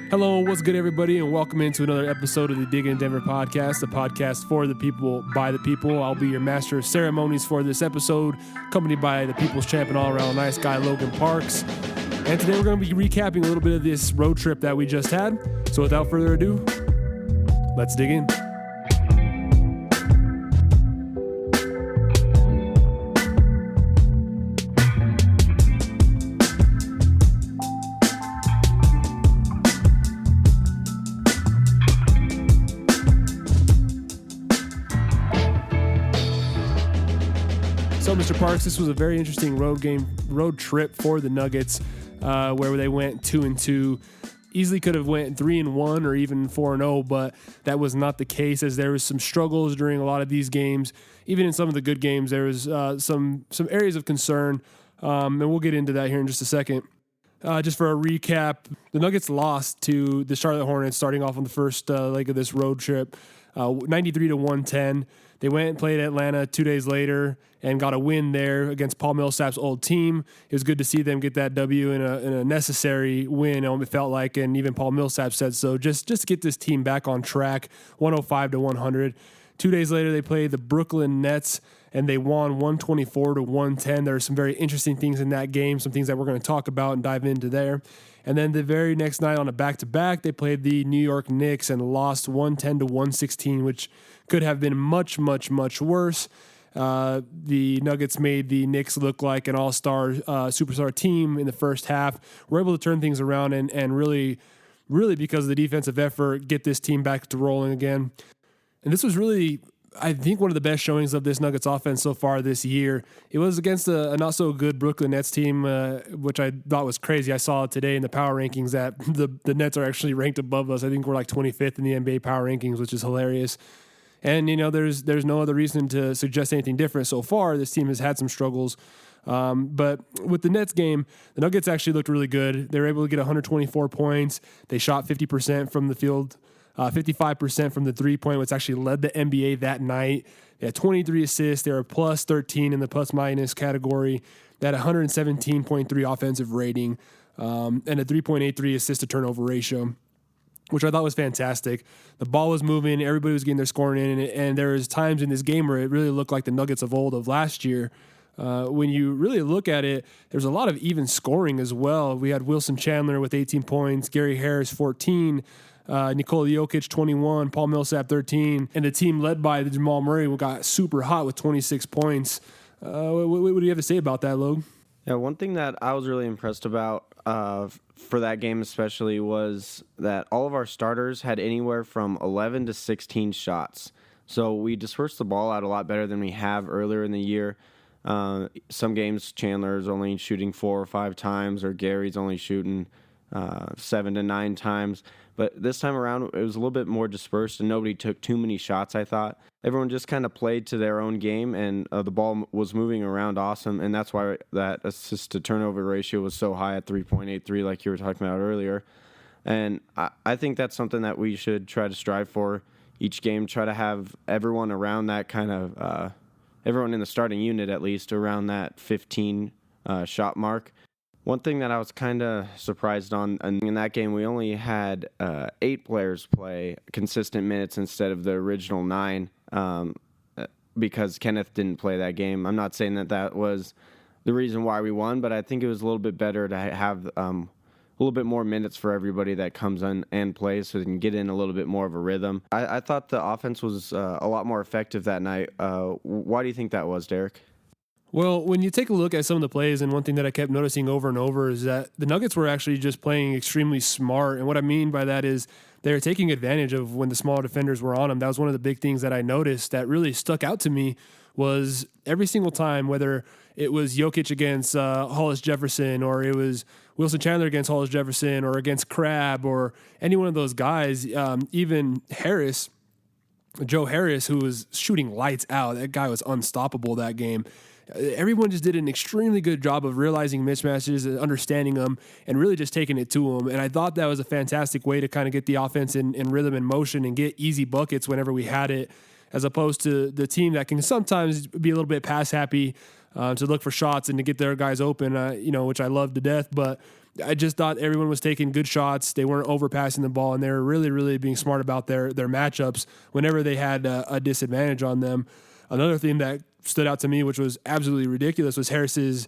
Hello, what's good, everybody, and welcome into another episode of the Dig in Denver podcast, the podcast for the people, by the people. I'll be your master of ceremonies for this episode, accompanied by the people's champ and all-around nice guy, Logan Parks. And today we're going to be recapping a little bit of this road trip that we just had. So without further ado, let's dig in. So, Mr. Parks, this was a very interesting road trip for the Nuggets, where they went 2-2. Easily could have went 3-1 or even 4-0, but that was not the case, as there was some struggles during a lot of these games. Even in some of the good games, there was some areas of concern, and we'll get into that here in just a second. Just for a recap, the Nuggets lost to the Charlotte Hornets starting off on the first leg of this road trip, 93-110. They went and played Atlanta 2 days later and got a win there against Paul Millsap's old team. It was good to see them get that W in a necessary win, it felt like, and even Paul Millsap said so, just to get this team back on track, 105-100. 2 days later, they played the Brooklyn Nets, and they won 124-110. There are some very interesting things in that game, some things that we're going to talk about and dive into there. And then the very next night on a back-to-back, they played the New York Knicks and lost 110-116, which could have been much, much, much worse. The Nuggets made the Knicks look like an all-star superstar team in the first half. We're able to turn things around and really, really, because of the defensive effort, get this team back to rolling again. And this was really, I think, one of the best showings of this Nuggets offense so far this year. It was against a not-so-good Brooklyn Nets team, which I thought was crazy. I saw today in the power rankings that the Nets are actually ranked above us. I think we're like 25th in the NBA power rankings, which is hilarious. And, there's no other reason to suggest anything different so far. This team has had some struggles. But with the Nets game, the Nuggets actually looked really good. They were able to get 124 points. They shot 50% from the field, 55% from the three-point, which actually led the NBA that night. They had 23 assists. They were plus 13 in the plus-minus category. They had 117.3 offensive rating and a 3.83 assist-to-turnover ratio, which I thought was fantastic. The ball was moving. Everybody was getting their scoring in. And there was times in this game where it really looked like the Nuggets of old of last year. When you really look at it, there's a lot of even scoring as well. We had Wilson Chandler with 18 points, Gary Harris 14, Nikola Jokic 21, Paul Millsap 13, and the team led by Jamal Murray got super hot with 26 points. What do you have to say about that, Logan? Yeah, one thing that I was really impressed about for that game especially was that all of our starters had anywhere from 11 to 16 shots. So we dispersed the ball out a lot better than we have earlier in the year. Some games Chandler's only shooting 4 or 5 times, or Gary's only shooting 7 to 9 times. But this time around, it was a little bit more dispersed, and nobody took too many shots, I thought. Everyone just kind of played to their own game, and the ball was moving around awesome, and that's why that assist-to-turnover ratio was so high at 3.83, like you were talking about earlier. And I think that's something that we should try to strive for each game, try to have everyone around that kind of everyone in the starting unit, at least, around that 15 shot mark. One thing that I was kind of surprised on, in that game, we only had 8 players play consistent minutes instead of the original 9, because Kenneth didn't play that game. I'm not saying that was the reason why we won, but I think it was a little bit better to have a little bit more minutes for everybody that comes in and plays, so they can get in a little bit more of a rhythm. I thought the offense was a lot more effective that night. Why do you think that was, Derek? Well, when you take a look at some of the plays, and one thing that I kept noticing over and over is that the Nuggets were actually just playing extremely smart. And what I mean by that is they were taking advantage of when the smaller defenders were on them. That was one of the big things that I noticed that really stuck out to me, was every single time, whether it was Jokic against Hollis Jefferson, or it was Wilson Chandler against Hollis Jefferson, or against Crabbe, or any one of those guys, even Harris, Joe Harris, who was shooting lights out. That guy was unstoppable that game. Everyone just did an extremely good job of realizing mismatches, understanding them, and really just taking it to them. And I thought that was a fantastic way to kind of get the offense in rhythm and motion and get easy buckets whenever we had it, as opposed to the team that can sometimes be a little bit pass happy to look for shots and to get their guys open, which I love to death. But I just thought everyone was taking good shots. They weren't overpassing the ball, and they were really, really being smart about their matchups whenever they had a disadvantage on them. Another thing that stood out to me, which was absolutely ridiculous, was Harris's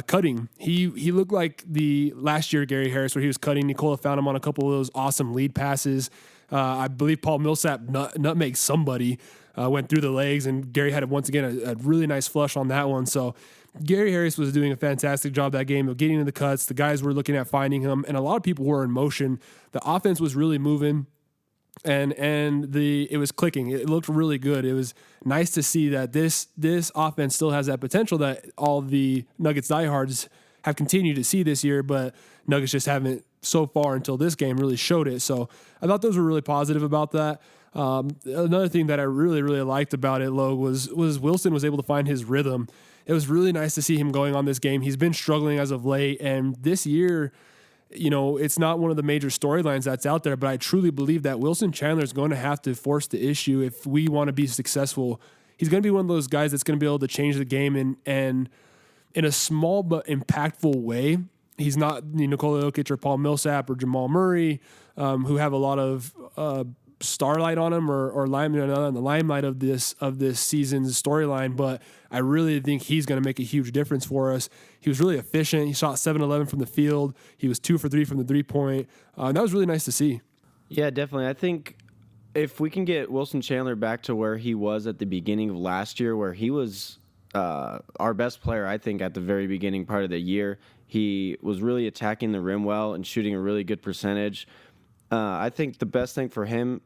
cutting. He looked like the last year Gary Harris, where he was cutting. Nikola found him on a couple of those awesome lead passes. I believe Paul Millsap nutmegged somebody, went through the legs, and Gary had once again a really nice flush on that one. So Gary Harris was doing a fantastic job that game of getting into the cuts. The guys were looking at finding him, and a lot of people were in motion. The offense was really moving, and it was clicking. It looked really good. It was nice to see that this offense still has that potential that all the Nuggets diehards have continued to see this year, but Nuggets just haven't so far until this game really showed it. So I thought those were really positive about that. Another thing that I really, really liked about it, Logue, was Wilson was able to find his rhythm. It was really nice to see him going on this game. He's been struggling as of late, and this year, it's not one of the major storylines that's out there, but I truly believe that Wilson Chandler is going to have to force the issue if we want to be successful. He's going to be one of those guys that's going to be able to change the game and in a small but impactful way. He's not Nikola Jokic or Paul Millsap or Jamal Murray, who have a lot of starlight on him or on the limelight of this season's storyline, but I really think he's going to make a huge difference for us. He was really efficient. He shot 7-11 from the field. He was 2 for 3 from the 3-point. That was really nice to see. Yeah, definitely. I think if we can get Wilson Chandler back to where he was at the beginning of last year, where he was our best player, I think, at the very beginning part of the year, he was really attacking the rim well and shooting a really good percentage. I think the best thing for him,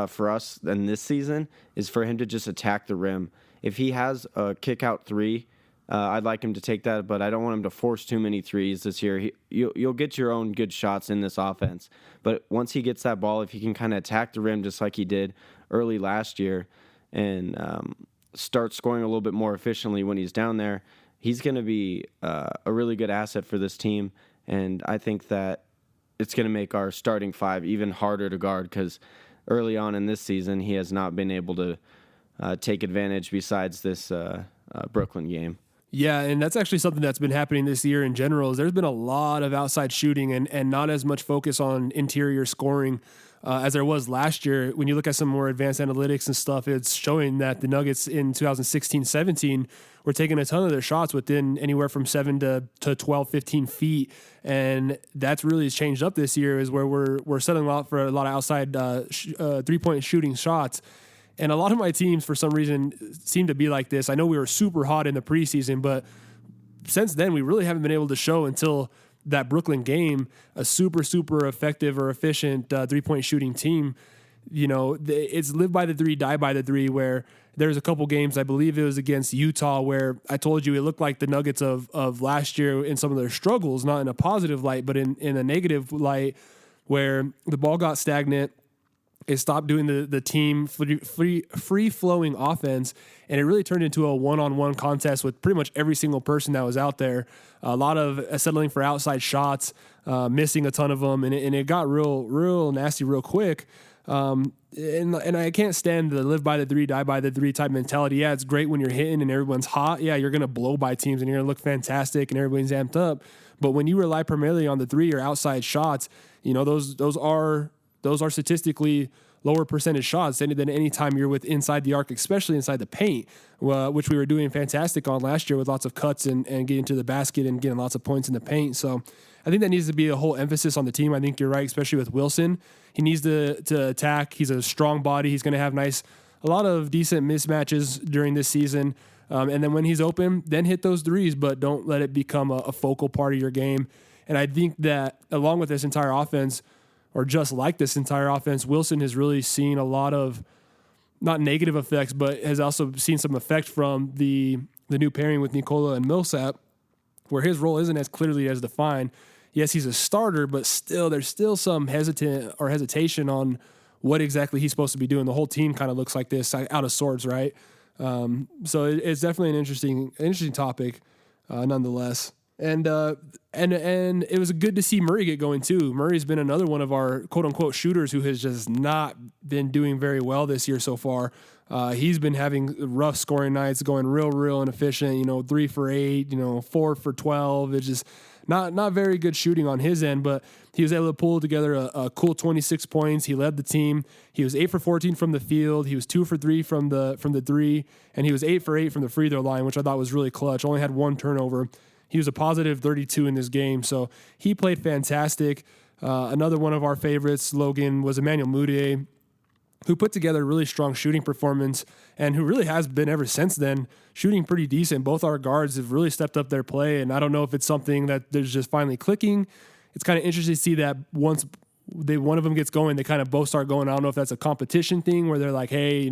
for us in this season, is for him to just attack the rim. If he has a kick-out three, I'd like him to take that, but I don't want him to force too many threes this year. You'll get your own good shots in this offense, but once he gets that ball, if he can kind of attack the rim just like he did early last year and start scoring a little bit more efficiently when he's down there, he's going to be a really good asset for this team, and I think that it's going to make our starting five even harder to guard because early on in this season, he has not been able to take advantage besides this Brooklyn game. Yeah, and that's actually something that's been happening this year in general. Is there's been a lot of outside shooting and not as much focus on interior scoring as there was last year. When you look at some more advanced analytics and stuff, it's showing that the Nuggets in 2016-17 were taking a ton of their shots within anywhere from 7 to 12, 15 feet. And that's really changed up this year is where we're settling out for a lot of outside three-point shooting shots. And a lot of my teams, for some reason, seem to be like this. I know we were super hot in the preseason, but since then, we really haven't been able to show until that Brooklyn game a super, super effective or efficient three-point shooting team. It's live by the three, die by the three, where there's a couple games, I believe it was against Utah, where I told you it looked like the Nuggets of last year in some of their struggles, not in a positive light, but in a negative light, where the ball got stagnant. It stopped doing the team free-flowing offense, and it really turned into a one-on-one contest with pretty much every single person that was out there. A lot of settling for outside shots, missing a ton of them, and it got real nasty real quick. And I can't stand the live by the three, die by the three type mentality. Yeah, it's great when you're hitting and everyone's hot. Yeah, you're going to blow by teams and you're going to look fantastic and everybody's amped up. But when you rely primarily on the three or outside shots, those are statistically lower percentage shots than any time you're with inside the arc, especially inside the paint, which we were doing fantastic on last year with lots of cuts and getting to the basket and getting lots of points in the paint. So I think that needs to be a whole emphasis on the team. I think you're right, especially with Wilson. He needs to attack. He's a strong body. He's going to have a lot of decent mismatches during this season. And then when he's open, then hit those threes, but don't let it become a focal part of your game. And I think that along with this entire offense, or just like this entire offense, Wilson has really seen a lot of not negative effects, but has also seen some effect from the new pairing with Nikola and Millsap, where his role isn't as clearly as defined. Yes, he's a starter, but there's still some hesitation on what exactly he's supposed to be doing. The whole team kind of looks like this, out of sorts, right? So it's definitely an interesting topic, nonetheless. And it was good to see Murray get going too. Murray's been another one of our quote unquote shooters who has just not been doing very well this year so far. He's been having rough scoring nights, going real inefficient, 3 for 8, 4 for 12. It's just not very good shooting on his end, but he was able to pull together a cool 26 points. He led the team. He was 8 for 14 from the field. He was 2 for 3 from the three, and he was 8 for 8 from the free throw line, which I thought was really clutch. Only had one turnover. He was a positive 32 in this game, so he played fantastic. Another one of our favorites, Logan, was Emmanuel Mudiay, who put together a really strong shooting performance and who really has been ever since then shooting pretty decent. Both our guards have really stepped up their play, and I don't know if it's something that there's just finally clicking. It's kind of interesting to see that once one of them gets going, they kind of both start going. I don't know if that's a competition thing where they're like, hey,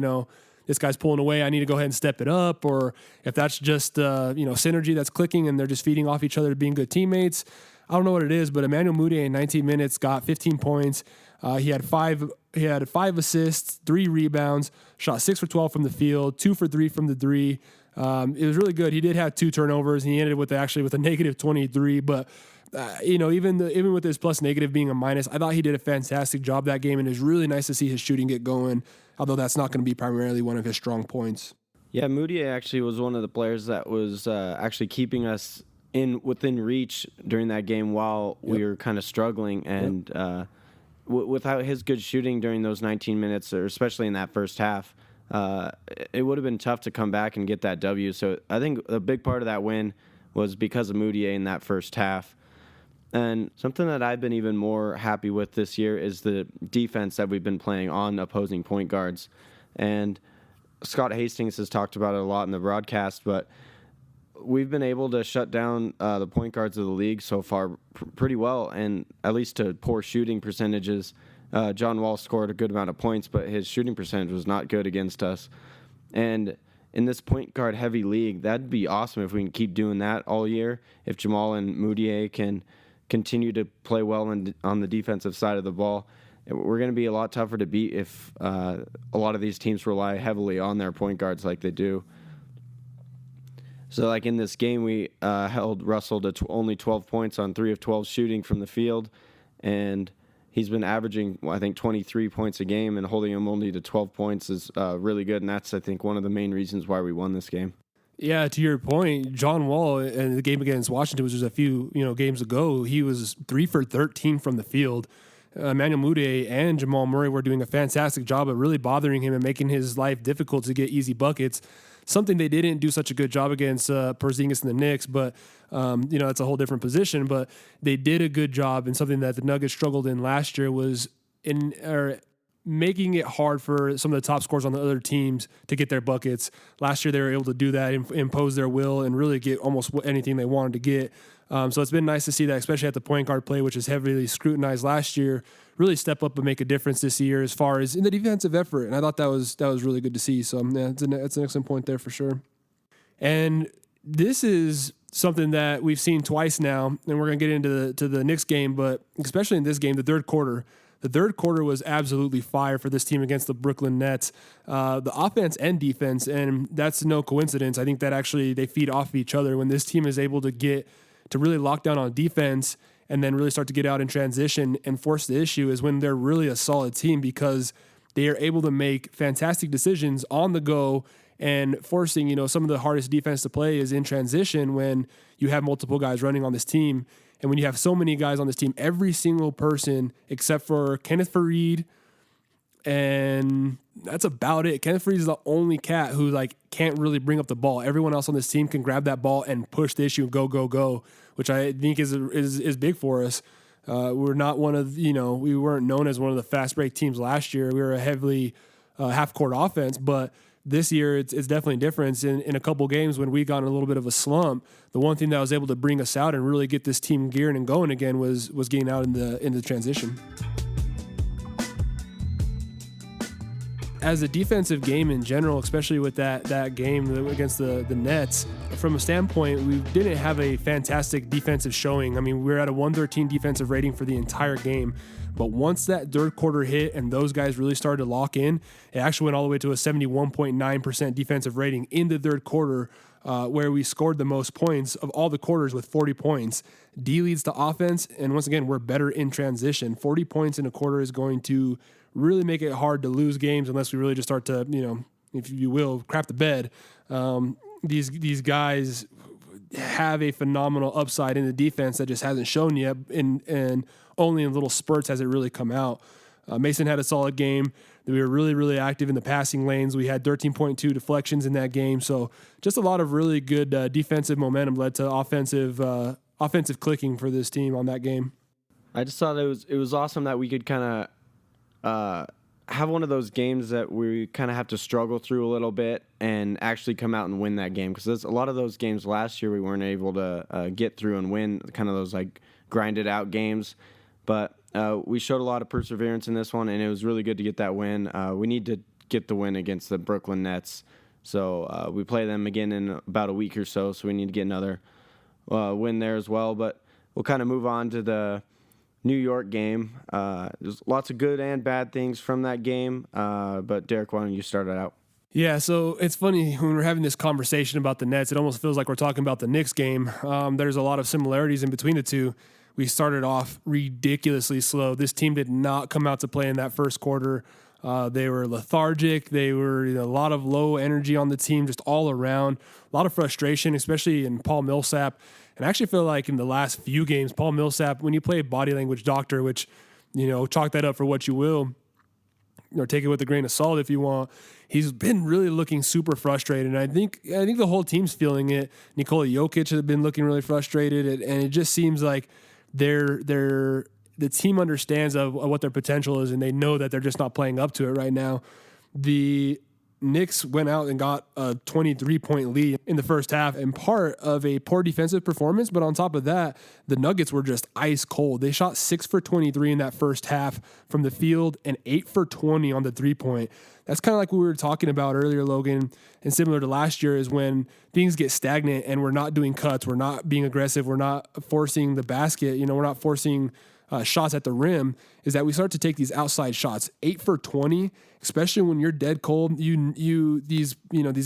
this guy's pulling away, I need to go ahead and step it up, or if that's just synergy that's clicking and they're just feeding off each other to being good teammates. I don't know what it is, but Emmanuel Mudiay in 19 minutes got 15 points. He had five assists, 3 rebounds, shot 6 for 12 from the field, 2 for 3 from the three. It was really good. He did have 2 turnovers, and he ended with a negative 23. But even with his plus negative being a minus, I thought he did a fantastic job that game, and it was really nice to see his shooting get going. Although that's not going to be primarily one of his strong points. Yeah, Mudiay actually was one of the players that was actually keeping us within reach during that game while we were kind of struggling, and without his good shooting during those 19 minutes, or especially in that first half, it would have been tough to come back and get that W. So I think a big part of that win was because of Mudiay in that first half. And something that I've been even more happy with this year is the defense that we've been playing on opposing point guards. And Scott Hastings has talked about it a lot in the broadcast, but we've been able to shut down the point guards of the league so far pretty well, and at least to poor shooting percentages. John Wall scored a good amount of points, but his shooting percentage was not good against us. And in this point guard heavy league, that'd be awesome if we can keep doing that all year. If Jamal and Mudiay can continue to play well on the defensive side of the ball, we're going to be a lot tougher to beat if a lot of these teams rely heavily on their point guards like they do. So, like in this game, we held Russell to only 12 points on 3 of 12 shooting from the field, and he's been averaging, I think, 23 points a game, and holding him only to 12 points is really good, and that's, I think, one of the main reasons why we won this game. Yeah, to your point, John Wall in the game against Washington was just a few games ago. He was 3 for 13 from the field. Emmanuel Mudiay and Jamal Murray were doing a fantastic job of really bothering him and making his life difficult to get easy buckets. Something they didn't do such a good job against Porzingis and the Knicks, but that's a whole different position. But they did a good job, and something that the Nuggets struggled in last year was making it hard for some of the top scorers on the other teams to get their buckets. Last year, they were able to do that, impose their will, and really get almost anything they wanted to get. So it's been nice to see that, especially at the point guard play, which is heavily scrutinized last year, really step up and make a difference this year as far as in the defensive effort. And I thought that was really good to see. So it's an excellent point there for sure. And this is something that we've seen twice now, and we're going to get into the Knicks game, but especially in this game, the third quarter. The third quarter was absolutely fire for this team against the Brooklyn Nets. The offense and defense, and that's no coincidence. I think that actually they feed off of each other. When this team is able to really lock down on defense and then really start to get out in transition and force the issue is when they're really a solid team, because they are able to make fantastic decisions on the go and forcing, some of the hardest defense to play is in transition when you have multiple guys running on this team. And when you have so many guys on this team, every single person except for Kenneth Faried, and that's about it. Kenneth Faried is the only cat who can't really bring up the ball. Everyone else on this team can grab that ball and push the issue and go, which I think is big for us. We're not one of we weren't known as one of the fast break teams last year. We were a heavily half court offense, but this year it's definitely a difference. In a couple games when we got in a little bit of a slump, the one thing that was able to bring us out and really get this team gearing and going again was getting out in the transition. As a defensive game in general, especially with that game against the Nets, from a standpoint, we didn't have a fantastic defensive showing. I mean, we were at a 113 defensive rating for the entire game. But once that third quarter hit and those guys really started to lock in, it actually went all the way to a 71.9% defensive rating in the third quarter, where we scored the most points of all the quarters with 40 points. D leads to offense, and once again, we're better in transition. 40 points in a quarter is going to really make it hard to lose games unless we really just start to, if you will, crap the bed. These guys, have a phenomenal upside in the defense that just hasn't shown yet, and only in little spurts has it really come out. Mason had a solid game. We were really, really active in the passing lanes. We had 13.2 deflections in that game. So just a lot of really good defensive momentum led to offensive clicking for this team on that game. I just thought it was awesome that we could kind of have one of those games that we kind of have to struggle through a little bit and actually come out and win that game. Because there's a lot of those games last year we weren't able to get through and win, kind of those like grinded out games. But we showed a lot of perseverance in this one, and it was really good to get that win. We need to get the win against the Brooklyn Nets. So we play them again in about a week or so we need to get another win there as well. But we'll kind of move on to the New York game. There's lots of good and bad things from that game. But Derek, why don't you start it out? Yeah, so it's funny when we're having this conversation about the Nets, it almost feels like we're talking about the Knicks game. There's a lot of similarities in between the two. We started off ridiculously slow. This team did not come out to play in that first quarter. They were lethargic. They were a lot of low energy on the team, just all around. A lot of frustration, especially in Paul Millsap. And I actually feel like in the last few games, Paul Millsap, when you play body language doctor, which, chalk that up for what you will, or take it with a grain of salt if you want, he's been really looking super frustrated. And I think the whole team's feeling it. Nikola Jokic has been looking really frustrated, and it just seems like the team understands of what their potential is, and they know that they're just not playing up to it right now. The Knicks went out and got a 23-point lead in the first half, and part of a poor defensive performance. But on top of that, the Nuggets were just ice cold. They shot 6 for 23 in that first half from the field and 8 for 20 on the 3-point. That's kind of like what we were talking about earlier, Logan, and similar to last year, is when things get stagnant and we're not doing cuts, we're not being aggressive, we're not forcing the basket, we're not forcing shots at the rim, is that we start to take these outside shots. 8 for 20, especially when you're dead cold. These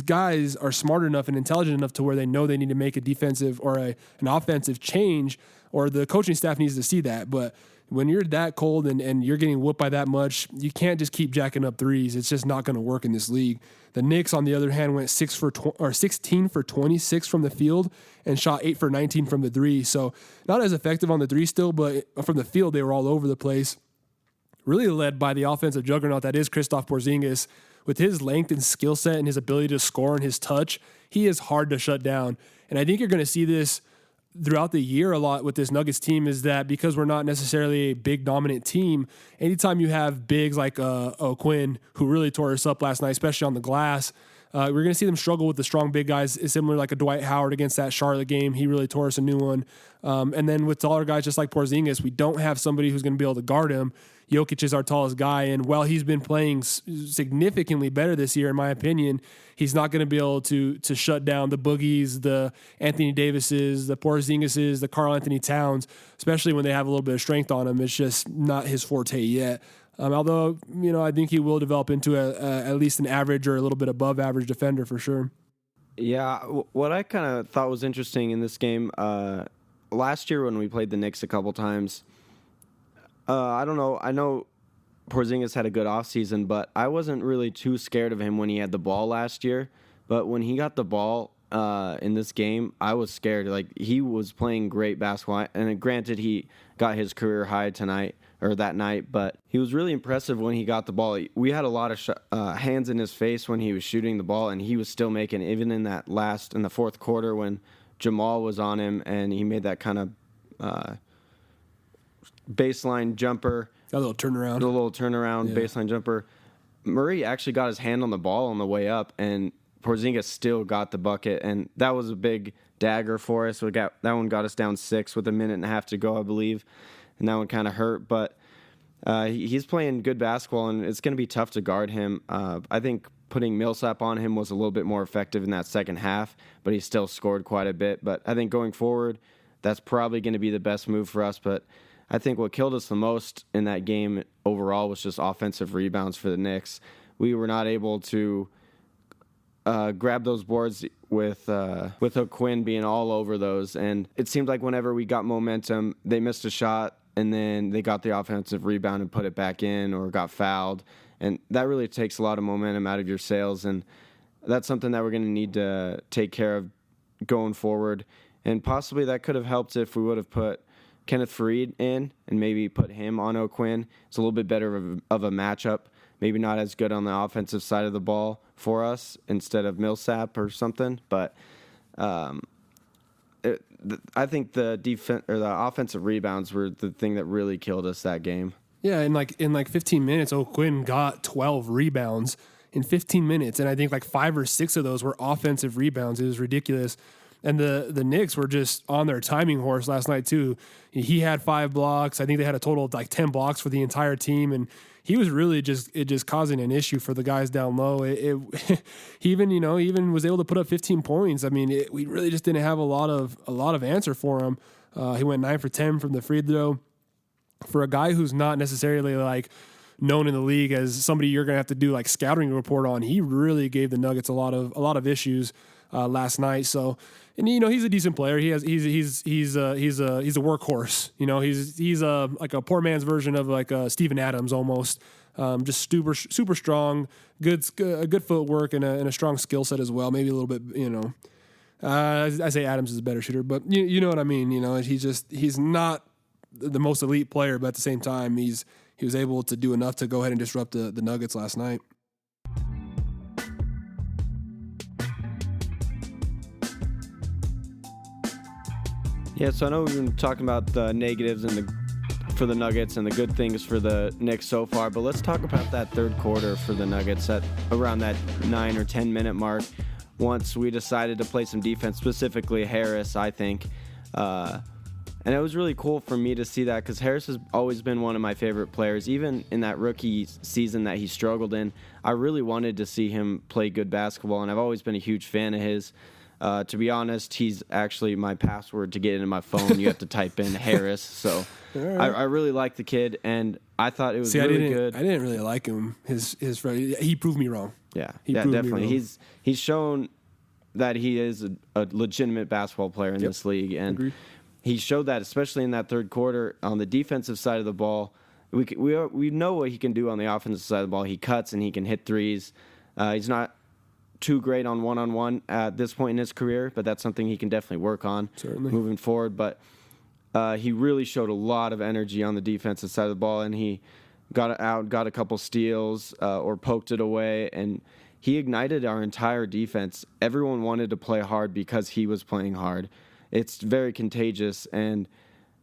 guys are smart enough and intelligent enough to where they know they need to make a defensive or an offensive change, or the coaching staff needs to see that. But when you're that cold and you're getting whooped by that much, you can't just keep jacking up threes. It's just not going to work in this league. The Knicks, on the other hand, went 16 for 26 from the field and shot 8 for 19 from the three. So not as effective on the three still, but from the field, they were all over the place. Really led by the offensive juggernaut that is Kristaps Porzingis. With his length and skill set and his ability to score and his touch, he is hard to shut down. And I think you're going to see this throughout the year a lot with this Nuggets team, is that because we're not necessarily a big dominant team, anytime you have bigs like O'Quinn, who really tore us up last night, especially on the glass, we're going to see them struggle with the strong big guys, similar like a Dwight Howard against that Charlotte game. He really tore us a new one. And then with taller guys just like Porzingis, we don't have somebody who's going to be able to guard him. Jokic is our tallest guy, and while he's been playing significantly better this year, in my opinion, he's not going to be able to shut down the Boogies, the Anthony Davises, the Porzingises, the Karl Anthony Towns, especially when they have a little bit of strength on him. It's just not his forte yet. Although, I think he will develop into at least an average or a little bit above average defender for sure. Yeah, what I kind of thought was interesting in this game, last year when we played the Knicks a couple times, I don't know. I know Porzingis had a good offseason, but I wasn't really too scared of him when he had the ball last year. But when he got the ball in this game, I was scared. Like, he was playing great basketball. And granted, he got his career high that night, but he was really impressive when he got the ball. We had a lot of hands in his face when he was shooting the ball, and he was still making, even in the fourth quarter when Jamal was on him and he made that kind of baseline jumper. A little turnaround. Yeah. Baseline jumper. Murray actually got his hand on the ball on the way up, and Porzingis still got the bucket, and that was a big dagger for us. That one got us down 6 with a minute and a half to go, I believe, and that one kind of hurt. But he's playing good basketball, and it's going to be tough to guard him. I think putting Millsap on him was a little bit more effective in that second half, but he still scored quite a bit. But I think going forward, that's probably going to be the best move for us. But I think what killed us the most in that game overall was just offensive rebounds for the Knicks. We were not able to grab those boards with O'Quinn being all over those. And it seemed like whenever we got momentum, they missed a shot, and then they got the offensive rebound and put it back in or got fouled. And that really takes a lot of momentum out of your sails. And that's something that we're going to need to take care of going forward. And possibly that could have helped if we would have put Kenneth Faried in and maybe put him on O'Quinn. It's a little bit better of a matchup. Maybe not as good on the offensive side of the ball for us instead of Millsap or something. But I think the defense or the offensive rebounds were the thing that really killed us that game. Yeah, in 15 minutes, O'Quinn got 12 rebounds in 15 minutes, and I think 5 or 6 of those were offensive rebounds. It was ridiculous. And the Knicks were just on their timing horse last night too. He had 5 blocks. I think they had a total of 10 blocks for the entire team, and he was really just causing an issue for the guys down low. He even was able to put up 15 points. I mean, we really just didn't have a lot of answer for him. He went 9 for 10 from the free throw. For a guy who's not necessarily known in the league as somebody you're gonna have to do scouting report on, he really gave the Nuggets a lot of issues last night. So, and he's a decent player. He's a workhorse. He's a poor man's version of Steven Adams almost. Just super strong, good footwork and a strong skill set as well. Maybe a little bit, I say Adams is a better shooter, but you know what I mean. He's not the most elite player, but at the same time, he was able to do enough to go ahead and disrupt the Nuggets last night. Yeah, so I know we've been talking about the negatives for the Nuggets and the good things for the Knicks so far, but let's talk about that third quarter for the Nuggets at around that 9 or 10 minute mark. Once we decided to play some defense, specifically Harris, I think. And it was really cool for me to see that because Harris has always been one of my favorite players. Even in that rookie season that he struggled in, I really wanted to see him play good basketball, and I've always been a huge fan of his. To be honest, he's actually my password to get into my phone. You have to type in Harris. So right. I really like the kid, and I thought it was really good. I didn't really like him. He proved me wrong. Yeah, definitely. He's shown that he is a legitimate basketball player in this league, and agreed. He showed that, especially in that third quarter. On the defensive side of the ball, we know what he can do on the offensive side of the ball. He cuts and he can hit threes. He's not too great on one-on-one at this point in his career, but that's something he can definitely work on moving forward. But he really showed a lot of energy on the defensive side of the ball, and he got a couple steals or poked it away, and he ignited our entire defense. Everyone wanted to play hard because he was playing hard. It's very contagious, and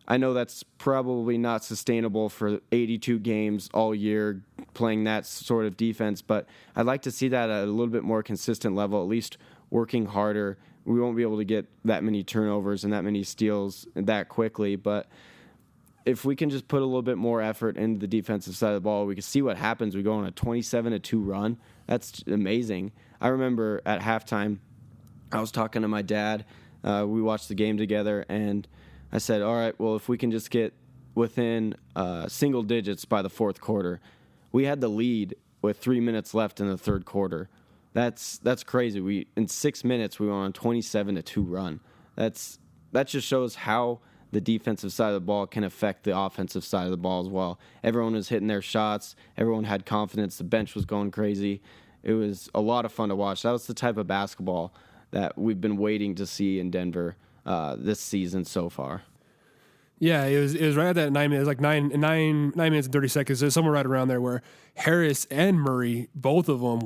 I know that's probably not sustainable for 82 games all year playing that sort of defense, but I'd like to see that at a little bit more consistent level, at least working harder. We won't be able to get that many turnovers and that many steals that quickly, but if we can just put a little bit more effort into the defensive side of the ball, we can see what happens. We go on a 27-2 run. That's amazing. I remember at halftime, I was talking to my dad. We watched the game together, and I said, all right, well, if we can just get within single digits by the fourth quarter. We had the lead with 3 minutes left in the third quarter. That's crazy. In 6 minutes, we went on a 27-2 run. That just shows how the defensive side of the ball can affect the offensive side of the ball as well. Everyone was hitting their shots. Everyone had confidence. The bench was going crazy. It was a lot of fun to watch. That was the type of basketball that we've been waiting to see in Denver this season so far. Yeah, it was right at that 9 minutes. It was like 9 minutes and 30 seconds. It was somewhere right around there where Harris and Murray, both of them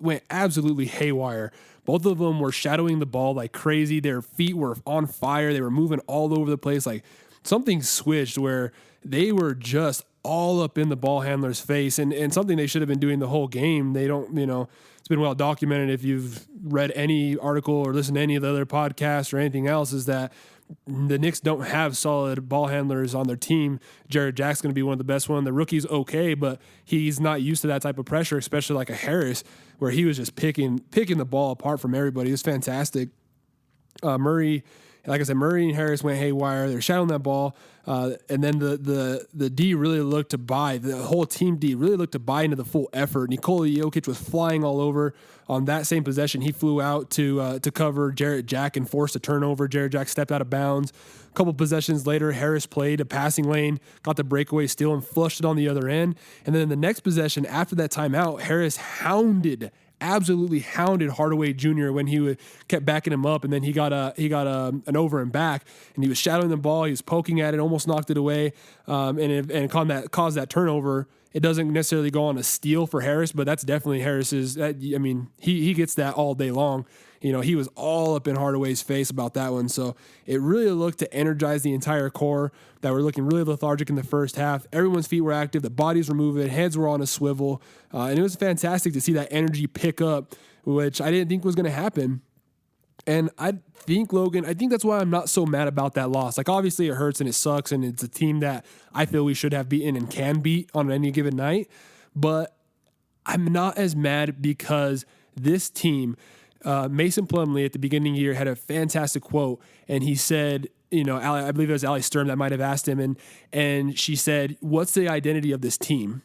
went absolutely haywire. Both of them were shadowing the ball like crazy. Their feet were on fire. They were moving all over the place. Like something switched where they were just all up in the ball handler's face, and something they should have been doing the whole game. They don't, it's been well documented if you've read any article or listened to any of the other podcasts or anything else, is that the Knicks don't have solid ball handlers on their team. Jarrett Jack's going to be one of the best one. The rookie's okay, but he's not used to that type of pressure, especially like a Harris, where he was just picking the ball apart from everybody. It was fantastic. Murray, like I said, Murray and Harris went haywire. They're shadowing that ball. And then the D really looked to buy. The whole team D really looked to buy into the full effort. Nikola Jokic was flying all over. On that same possession, he flew out to cover Jarrett Jack and forced a turnover. Jarrett Jack stepped out of bounds. A couple possessions later, Harris played a passing lane, got the breakaway steal, and flushed it on the other end. And then in the next possession, after that timeout, Harris hounded absolutely hounded Hardaway Jr. when kept backing him up, and then he got an over and back, and he was shadowing the ball. He was poking at it, almost knocked it away, and caused that turnover. It doesn't necessarily go on a steal for Harris, but that's definitely Harris's. He gets that all day long. He was all up in Hardaway's face about that one. So it really looked to energize the entire core that were looking really lethargic in the first half. Everyone's feet were active. The bodies were moving. Heads were on a swivel. And it was fantastic to see that energy pick up, which I didn't think was going to happen. And I think, Logan, that's why I'm not so mad about that loss. Like, obviously it hurts and it sucks, and it's a team that I feel we should have beaten and can beat on any given night. But I'm not as mad because this team, Mason Plumlee at the beginning of the year had a fantastic quote, and he said, I believe it was Allie Sturm that might have asked him, and she said, "What's the identity of this team?"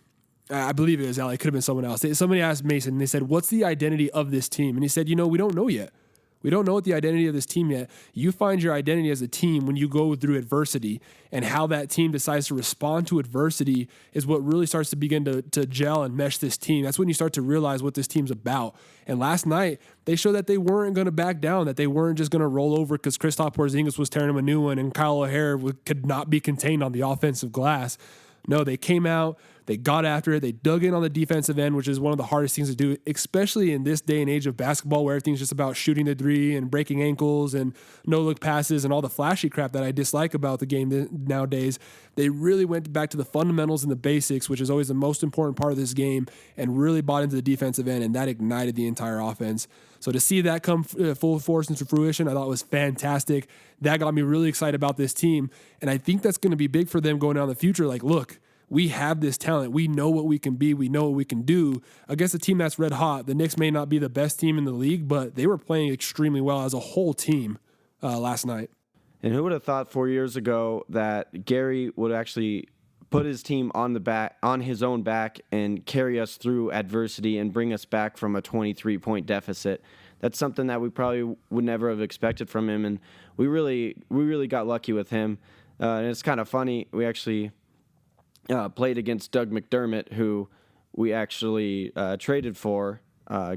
I believe it was Allie. It could have been someone else. Somebody asked Mason, and they said, "What's the identity of this team?" And he said, "We don't know yet. We don't know what the identity of this team yet. You find your identity as a team when you go through adversity, and how that team decides to respond to adversity is what really starts to begin to gel and mesh this team. That's when you start to realize what this team's about." And last night, they showed that they weren't going to back down, that they weren't just going to roll over because Kristaps Porzingis was tearing them a new one and Kyle O'Hare could not be contained on the offensive glass. No, they came out, they got after it, they dug in on the defensive end, which is one of the hardest things to do, especially in this day and age of basketball where everything's just about shooting the three and breaking ankles and no-look passes and all the flashy crap that I dislike about the game nowadays. They really went back to the fundamentals and the basics, which is always the most important part of this game, and really bought into the defensive end, and that ignited the entire offense. So to see that come full force into fruition, I thought was fantastic. That got me really excited about this team, and I think that's going to be big for them going down the future. Like, look, we have this talent. We know what we can be. We know what we can do against a team that's red hot. The Knicks may not be the best team in the league, but they were playing extremely well as a whole team last night. And who would have thought 4 years ago that Gary would actually put his team on his own back and carry us through adversity and bring us back from a 23-point deficit? That's something that we probably would never have expected from him, and we really got lucky with him. And it's kind of funny. We actually played against Doug McDermott, who we actually traded for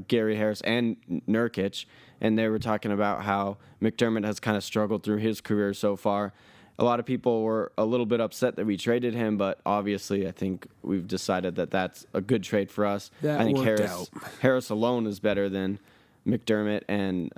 Gary Harris and Nurkic, and they were talking about how McDermott has kind of struggled through his career so far. A lot of people were a little bit upset that we traded him, but obviously I think we've decided that that's a good trade for us. I think Harris alone is better than McDermott, and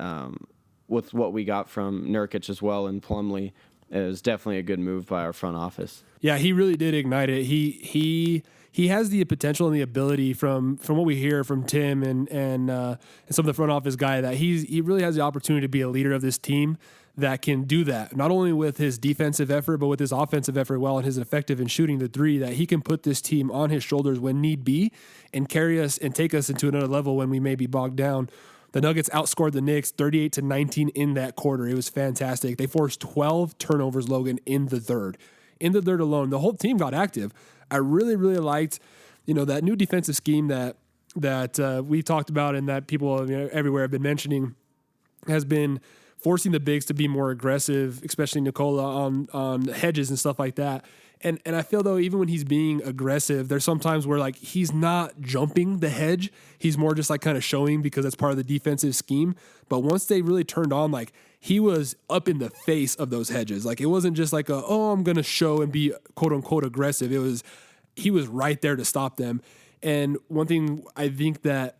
with what we got from Nurkic as well and Plumlee, it was definitely a good move by our front office. Yeah, he really did ignite it. He has the potential and the ability from what we hear from Tim and some of the front office guy that he really has the opportunity to be a leader of this team that can do that, not only with his defensive effort, but with his offensive effort well, and his effective in shooting the three, that he can put this team on his shoulders when need be and carry us and take us into another level when we may be bogged down. The Nuggets outscored the Knicks 38-19 in that quarter. It was fantastic. They forced 12 turnovers, Logan, in the third. In the third alone, the whole team got active. I really, really liked, that new defensive scheme that we talked about and that people everywhere have been mentioning has been forcing the bigs to be more aggressive, especially Nikola on hedges and stuff like that. And I feel, though, even when he's being aggressive, there's sometimes where, like, he's not jumping the hedge. He's more just, like, kind of showing because that's part of the defensive scheme. But once they really turned on, like, he was up in the face of those hedges. Like, it wasn't just like I'm going to show and be, quote-unquote, aggressive. He was right there to stop them. And one thing I think that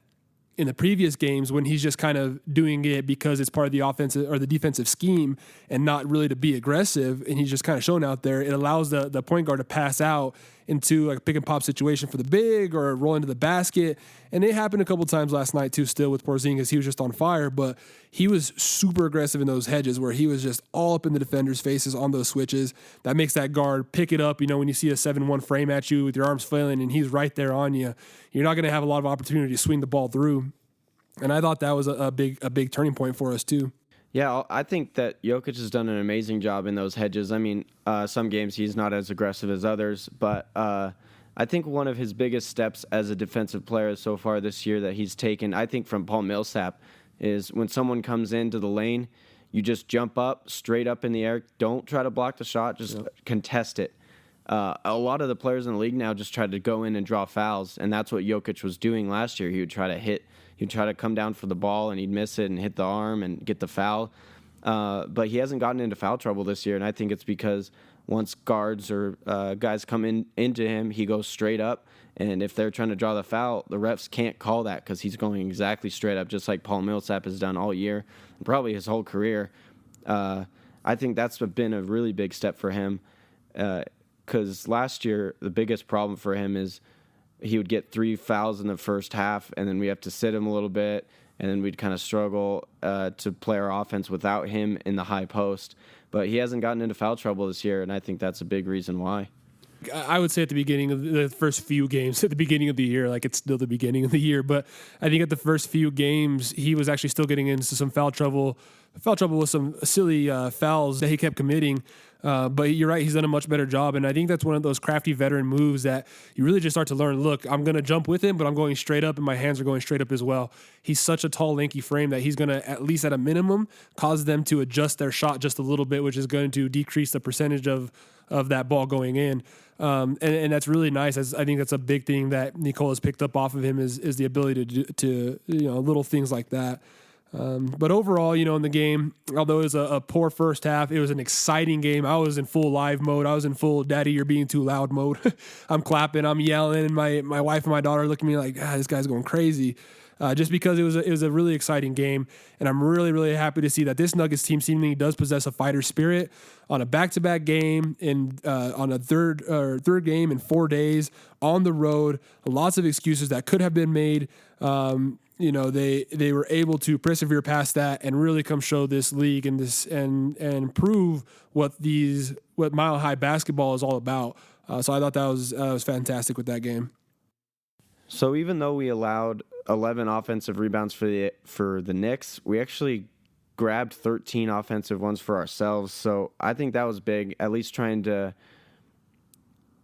in the previous games, when he's just kind of doing it because it's part of the offensive or the defensive scheme and not really to be aggressive, and he's just kind of showing out there, it allows the point guard to pass out into like a pick and pop situation for the big or roll into the basket. And it happened a couple times last night too, still with Porzingis. He was just on fire, but he was super aggressive in those hedges where he was just all up in the defenders' faces on those switches. That makes that guard pick it up. When you see a 7-1 frame at you with your arms flailing and he's right there on you, you're not going to have a lot of opportunity to swing the ball through. And I thought that was a big turning point for us too. Yeah, I think that Jokic has done an amazing job in those hedges. I mean, some games he's not as aggressive as others, but I think one of his biggest steps as a defensive player so far this year that he's taken, I think from Paul Millsap, is when someone comes into the lane, you just jump up, straight up in the air. Don't try to block the shot, just contest it. A lot of the players in the league now just try to go in and draw fouls, and that's what Jokic was doing last year. He would try to come down for the ball, and he'd miss it and hit the arm and get the foul. But he hasn't gotten into foul trouble this year, and I think it's because once guards or guys come into him, he goes straight up. And if they're trying to draw the foul, the refs can't call that because he's going exactly straight up, just like Paul Millsap has done all year, probably his whole career. I think that's been a really big step for him because last year the biggest problem for him is he would get 3 fouls in the first half, and then we have to sit him a little bit, and then we'd kind of struggle to play our offense without him in the high post. But he hasn't gotten into foul trouble this year, and I think that's a big reason why. I would say at the beginning of the first few games, at the beginning of the year, like it's still the beginning of the year, but I think at the first few games, he was actually still getting into some foul trouble with some silly fouls that he kept committing. But you're right, he's done a much better job. And I think that's one of those crafty veteran moves that you really just start to learn, look, I'm going to jump with him, but I'm going straight up and my hands are going straight up as well. He's such a tall, lanky frame that he's going to, at least at a minimum, cause them to adjust their shot just a little bit, which is going to decrease the percentage of that ball going in. And that's really nice. I think that's a big thing that Nicola's picked up off of him is the ability to little things like that. But overall, in the game, although it was a poor first half, it was an exciting game. I was in full live mode. I was in full daddy, you're being too loud mode. I'm clapping, I'm yelling, and my wife and my daughter look at me like, this guy's going crazy. Just because it was a really exciting game, and I'm really, really happy to see that this Nuggets team seemingly does possess a fighter spirit on a back-to-back game and on a third game in 4 days on the road. Lots of excuses that could have been made. They were able to persevere past that and really come show this league and prove what Mile High basketball is all about. So I thought that was fantastic with that game. So even though we allowed 11 offensive rebounds for the Knicks, we actually grabbed 13 offensive ones for ourselves. So I think that was big, at least trying to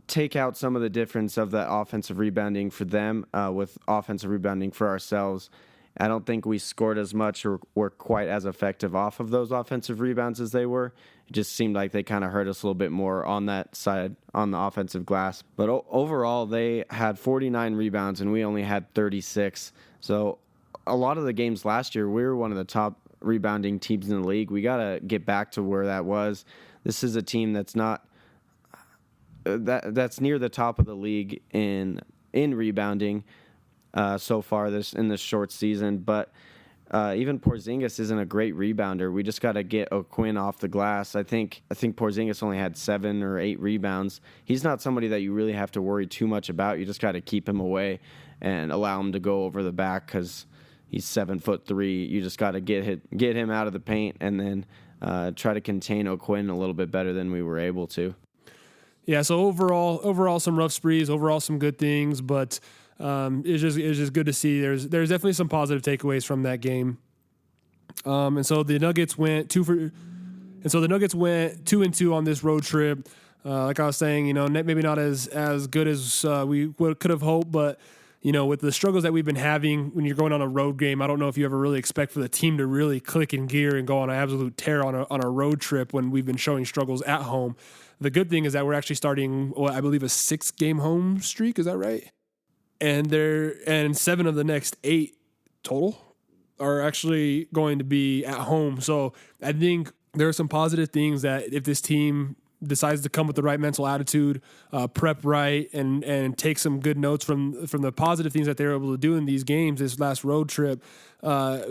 take out some of the difference of that offensive rebounding for them with offensive rebounding for ourselves. I don't think we scored as much or were quite as effective off of those offensive rebounds as they were. It just seemed like they kind of hurt us a little bit more on that side, on the offensive glass. But overall, they had 49 rebounds, and we only had 36. So a lot of the games last year, we were one of the top rebounding teams in the league. We got to get back to where that was. This is a team that's not that's near the top of the league in rebounding so far in this short season. But even Porzingis isn't a great rebounder. We just got to get O'Quinn off the glass. I think Porzingis only had 7 or 8 rebounds. He's not somebody that you really have to worry too much about. You just got to keep him away and allow him to go over the back because he's 7'3". You just got to get him out of the paint and then try to contain O'Quinn a little bit better than we were able to. Yeah, so overall some rough sprees, overall some good things, but it's just good to see. There's definitely some positive takeaways from that game. And so the Nuggets went 2-2 on this road trip. Like I was saying, maybe not as good as we could have hoped, but with the struggles that we've been having when you're going on a road game, I don't know if you ever really expect for the team to really click in gear and go on an absolute tear on a road trip when we've been showing struggles at home. The good thing is that we're actually starting, I believe, a 6-game home streak. Is that right? And 7 of the next 8 total are actually going to be at home. So I think there are some positive things that if this team decides to come with the right mental attitude, prep right, and take some good notes from the positive things that they were able to do in these games, this last road trip,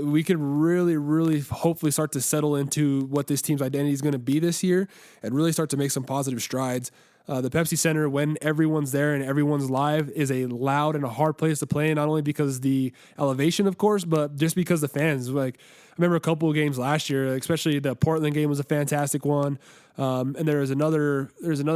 we could really, really hopefully start to settle into what this team's identity is going to be this year and really start to make some positive strides. The Pepsi Center, when everyone's there and everyone's live, is a loud and a hard place to play, not only because the elevation, of course, but just because the fans. Like, I remember a couple of games last year, especially the Portland game was a fantastic one. And there's another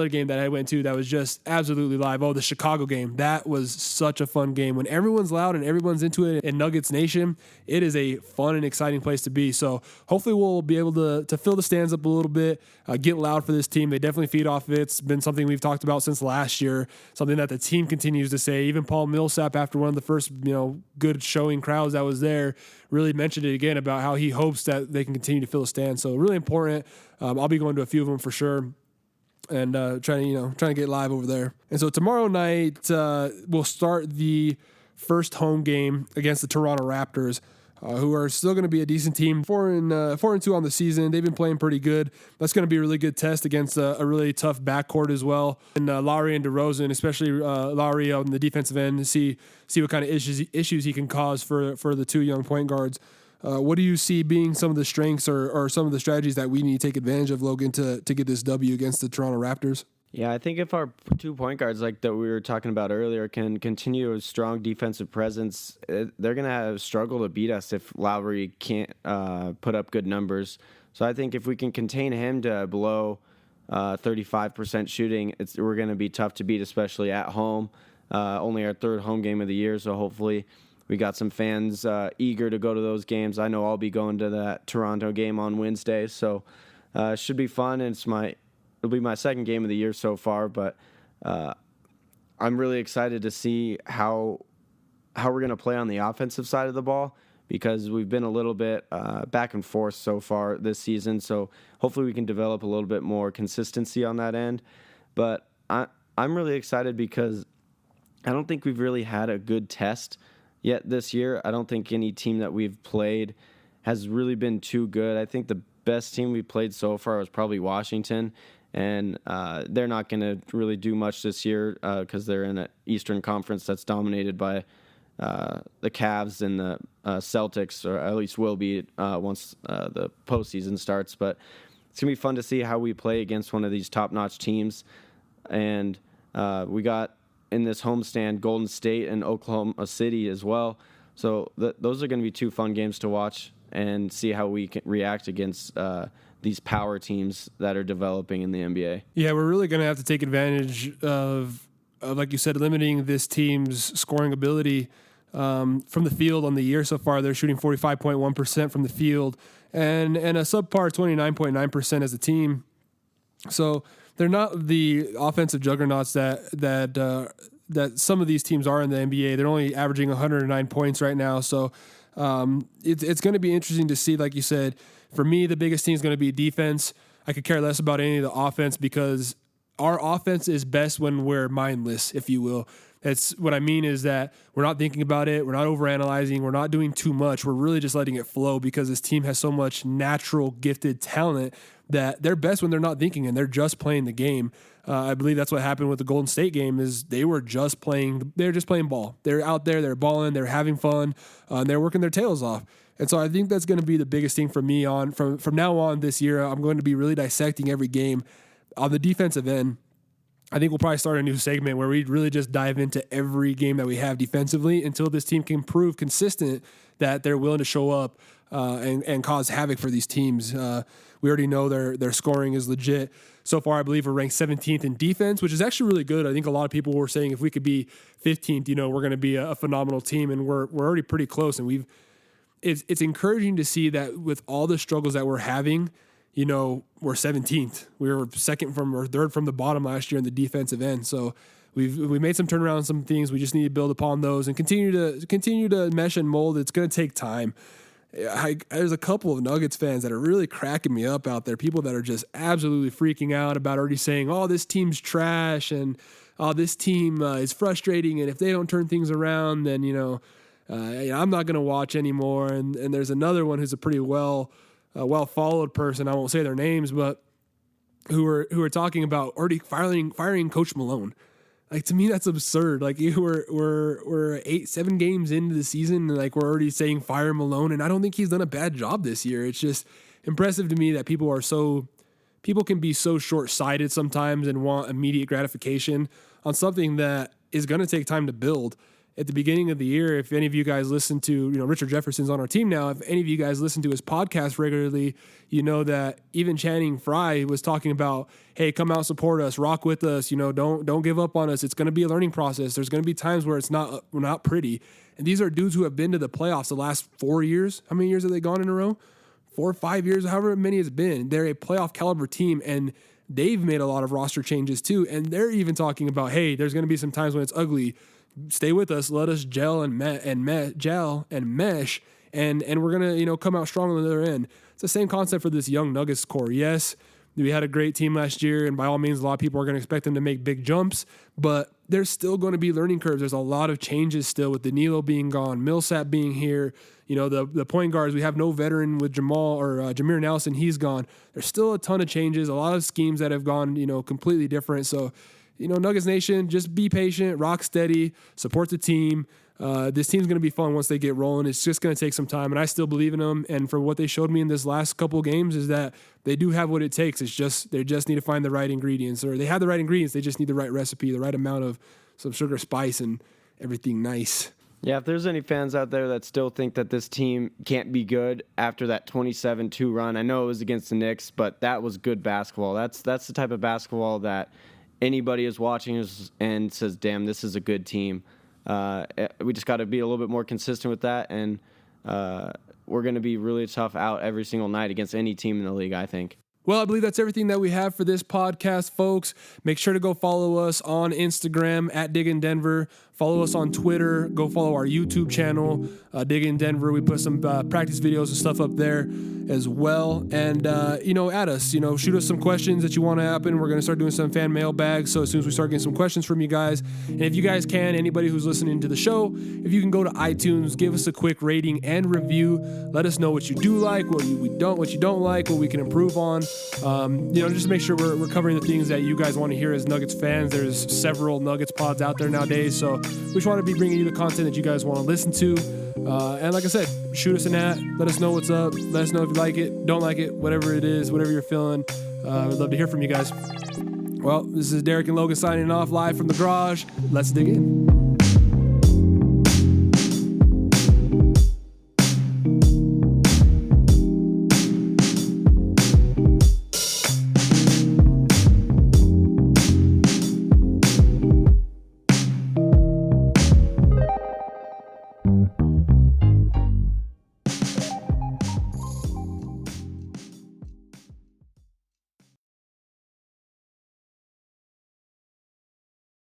game that I went to that was just absolutely live. Oh, the Chicago game. That was such a fun game. When everyone's loud and everyone's into it in Nuggets Nation, it is a fun and exciting place to be. So hopefully we'll be able to fill the stands up a little bit, get loud for this team. They definitely feed off of it. It's been something we've talked about since last year, something that the team continues to say. Even Paul Millsap, after one of the first good showing crowds that was there, really mentioned it again about how he hopes that they can continue to fill the stands. So really important. I'll be going to a few of them for sure. and trying to get live over there. And so tomorrow night we'll start the first home game against the Toronto Raptors, who are still going to be a decent team, 4-2 on the season. They've been playing pretty good. That's going to be a really good test against a really tough backcourt as well. And Lowry and DeRozan, especially Lowry on the defensive end, to see what kind of issues he can cause for the two young point guards. What do you see being some of the strengths or some of the strategies that we need to take advantage of, Logan, to get this W against the Toronto Raptors? Yeah, I think if our 2 point guards like that we were talking about earlier can continue a strong defensive presence, they're going to have struggle to beat us if Lowry can't put up good numbers. So I think if we can contain him to below 35% shooting, we're going to be tough to beat, especially at home. Only our 3rd home game of the year, so hopefully we got some fans eager to go to those games. I know I'll be going to that Toronto game on Wednesday, so it should be fun, and it'll be my 2nd game of the year so far, but I'm really excited to see how we're going to play on the offensive side of the ball, because we've been a little bit back and forth so far this season, so hopefully we can develop a little bit more consistency on that end. But I'm really excited because I don't think we've really had a good test yet this year. I don't think any team that we've played has really been too good. I think the best team we played so far was probably Washington, and they're not going to really do much this year because they're in an Eastern Conference that's dominated by the Cavs and the Celtics, or at least will be once the postseason starts. But it's going to be fun to see how we play against one of these top-notch teams. And we got in this homestand Golden State and Oklahoma City as well. So those are going to be 2 fun games to watch and see how we can react against these power teams that are developing in the NBA. Yeah, we're really going to have to take advantage of, like you said, limiting this team's scoring ability from the field. On the year so far, they're shooting 45.1% from the field and a subpar 29.9% as a team. So they're not the offensive juggernauts that some of these teams are in the NBA. They're only averaging 109 points right now. So it's going to be interesting to see, like you said. For me, the biggest thing is going to be defense. I could care less about any of the offense because our offense is best when we're mindless, if you will. That's what I mean, is that we're not thinking about it. We're not overanalyzing. We're not doing too much. We're really just letting it flow because this team has so much natural gifted talent that they're best when they're not thinking and they're just playing the game. I believe that's what happened with the Golden State game. Is they were just playing ball. They're out there, they're balling, they're having fun, and they're working their tails off. And so I think that's going to be the biggest thing for me from now on this year. I'm going to be really dissecting every game. On the defensive end, I think we'll probably start a new segment where we really just dive into every game that we have defensively until this team can prove consistent that they're willing to show up and cause havoc for these teams. We already know their scoring is legit. So far, I believe we're ranked 17th in defense, which is actually really good. I think a lot of people were saying if we could be 15th, we're going to be a phenomenal team, and we're already pretty close. And it's encouraging to see that with all the struggles that we're having, we're 17th. We were 3rd from the bottom last year in the defensive end. So we've made some turnaround on some things. We just need to build upon those and continue to mesh and mold. It's going to take time. There's a couple of Nuggets fans that are really cracking me up out there. People that are just absolutely freaking out about already saying, "Oh, this team's trash," and "Oh, this team is frustrating," and if they don't turn things around, then I'm not going to watch anymore. And there's another one who's a pretty well followed person. I won't say their names, but who are talking about already firing Coach Malone. Like, to me, that's absurd. Like, we're 7 games into the season, and like we're already saying fire Malone, and I don't think he's done a bad job this year. It's just impressive to me that people can be so short-sighted sometimes and want immediate gratification on something that is going to take time to build. At the beginning of the year, if any of you guys listen to, Richard Jefferson's on our team now, if any of you guys listen to his podcast regularly, you know that even Channing Frye was talking about, hey, come out, support us, rock with us, don't give up on us. It's going to be a learning process. There's going to be times where we're not pretty. And these are dudes who have been to the playoffs the last 4 years. How many years have they gone in a row? 4 or 5 years, however many it's been. They're a playoff caliber team, and they've made a lot of roster changes too. And they're even talking about, hey, there's going to be some times when it's ugly. Stay with us. Let us gel and mesh, and we're gonna come out strong on the other end. It's the same concept for this young Nuggets core. Yes, We had a great team last year, and by all means, a lot of people are going to expect them to make big jumps, but there's still going to be learning curves. There's a lot of changes still with Danilo being gone, Millsap being here. The point guards, we have no veteran with Jamal or Jameer Nelson. He's gone. There's still a ton of changes, a lot of schemes that have gone, completely different. So, Nuggets Nation, just be patient, rock steady, support the team. This team's going to be fun once they get rolling. It's just going to take some time, and I still believe in them. And for what they showed me in this last couple of games is that they do have what it takes. It's just they just need to find the right ingredients, or they have the right ingredients. They just need the right recipe, the right amount of some sugar, spice, and everything nice. Yeah, if there's any fans out there that still think that this team can't be good after that 27-2 run, I know it was against the Knicks, but that was good basketball. That's the type of basketball that anybody is watching and says, damn, this is a good team. We just got to be a little bit more consistent with that, and we're going to be really tough out every single night against any team in the league, I think. Well, I believe that's everything that we have for this podcast, folks. Make sure to go follow us on Instagram at Diggin' Denver. Follow us on Twitter. Go follow our YouTube channel, Diggin' Denver. We put some practice videos and stuff up there as well. And, add us. Shoot us some questions that you want to happen. We're going to start doing some fan mail bags. So as soon as we start getting some questions from you guys, and if you guys can, anybody who's listening to the show, if you can go to iTunes, give us a quick rating and review. Let us know what you do like, what you don't like, what we can improve on. Just make sure we're covering the things that you guys want to hear as Nuggets fans. There's several Nuggets pods out there nowadays, so we just want to be bringing you the content that you guys want to listen to. And like I said, shoot us an at. Let us know what's up. Let us know if you like it, don't like it, whatever it is, whatever you're feeling. We'd love to hear from you guys. Well, this is Derek and Logan signing off live from the garage. Let's dig in.